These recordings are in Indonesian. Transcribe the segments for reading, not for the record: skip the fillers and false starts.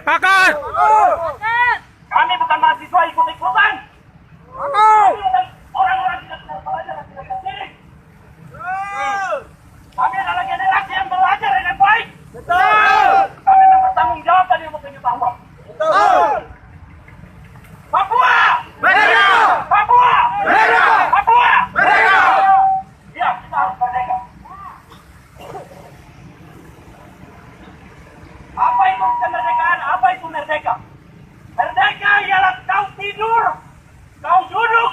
Sepakat. Kami bukan mahasiswa ikut-ikutan. Kami adalah orang-orang tidak belajar dan tidak sendiri. Kami adalah generasi yang belajar dengan baik. Kami bertanggung jawab tadi untuk pengetahuan. Papua! Merdeka! Papua! Merdeka! Papua! Merdeka! Ya, kita harus merdeka. Apa itu kemerdekaan? Apa itu merdeka? Merdeka ialah kau tidur, kau duduk,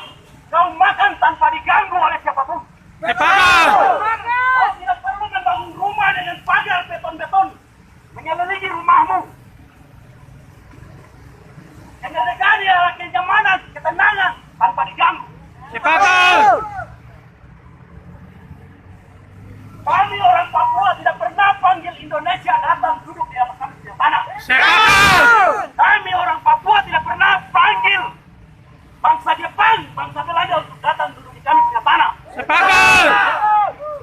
kau makan tanpa diganggu oleh siapapun. Sepakat. Kau tidak perlu membangun rumah dengan pagar beton-beton mengelilingi rumahmu. Kemerdekaan ialah kenyamanan, ketenangan tanpa diganggu. Sepakat. Kami orang Papua tidak pernah panggil Indonesia datang duduk di atas kami punya tanah. Sepakat. Kami orang Papua tidak pernah panggil bangsa Jepang, bangsa Belanda untuk datang duduk di kami punya tanah. Sepakat.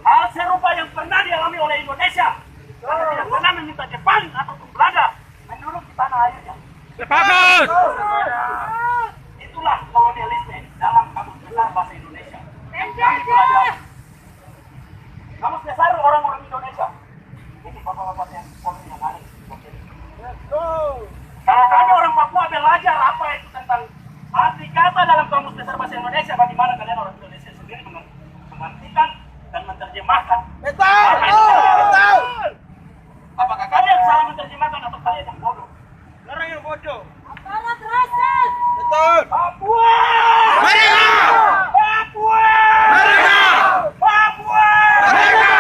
Hal serupa yang pernah dialami oleh Indonesia. Kami tidak pernah meminta Jepang ataupun Belanda menduduk di tanah airnya. Sepakat. Itulah kolonialisme dalam kamus besar bahasa Indonesia. Kami belajar. Kamus besar orang-orang Indonesia. Ini bapak-bapak yang ada. Kalau kami orang Papua belajar apa itu tentang arti kata dalam kamus besar bahasa Indonesia, bagaimana kalian orang Indonesia sendiri mengartikan dan menerjemahkan. Betul. Apakah kalian salah menerjemahkan atau kalian yang bodoh? Orang yang bodoh. Aparat rasis. Betul. Papua! Merdeka! Papua! Merdeka! Papua! Merdeka!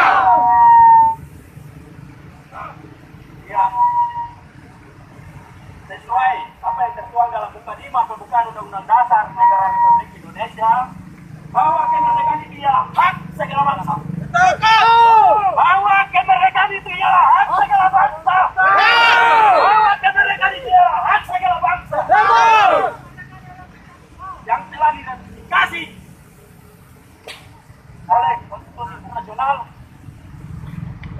Ya. Sesuai apa yang tertuang dalam buku 5 pembukaan Undang-Undang Dasar Negara Republik Indonesia, bahwa kemerdekaan itu ialah hak segala bangsa. Bahwa kemerdekaan itu ialah hak segala bangsa. Bahwa kemerdekaan itu ialah hak segala bangsa. Yang telah diidentifikasi oleh Konstitusi Nasional,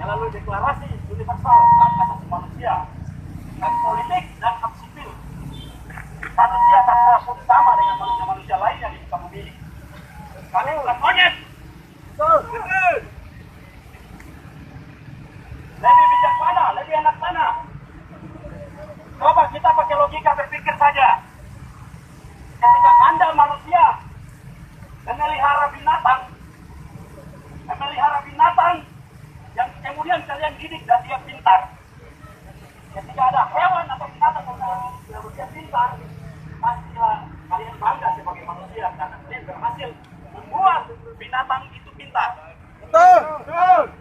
melalui Deklarasi Universal Hak Asasi Manusia, hak politik dan hak sipil. Manusia tak pun sama dengan manusia-manusia lain yang di muka bumi ini. Kami bukan monyet. Lebih bijaksana, lebih enak sana. Coba kita pakai logika berpikir saja. Ketika Anda manusia memelihara binatang yang kemudian kalian didik dan dia pintar. Ketika ada hewan atau binatang yang dia pintar, pastilah kalian bangga sebagai manusia karena kalian berhasil membuat binatang itu pintar. Betul.